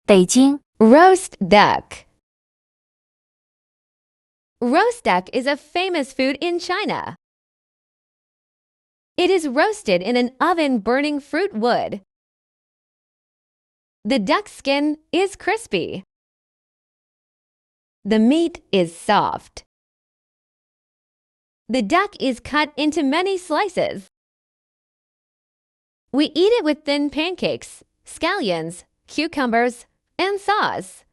Beijing Roast duck. Roast duck is a famous food in China. It is roasted in an oven burning fruit wood. The duck skin is crispy. The meat is soft. The duck is cut into many slices. We eat it with thin pancakes, scallions, cucumbers, and sauce.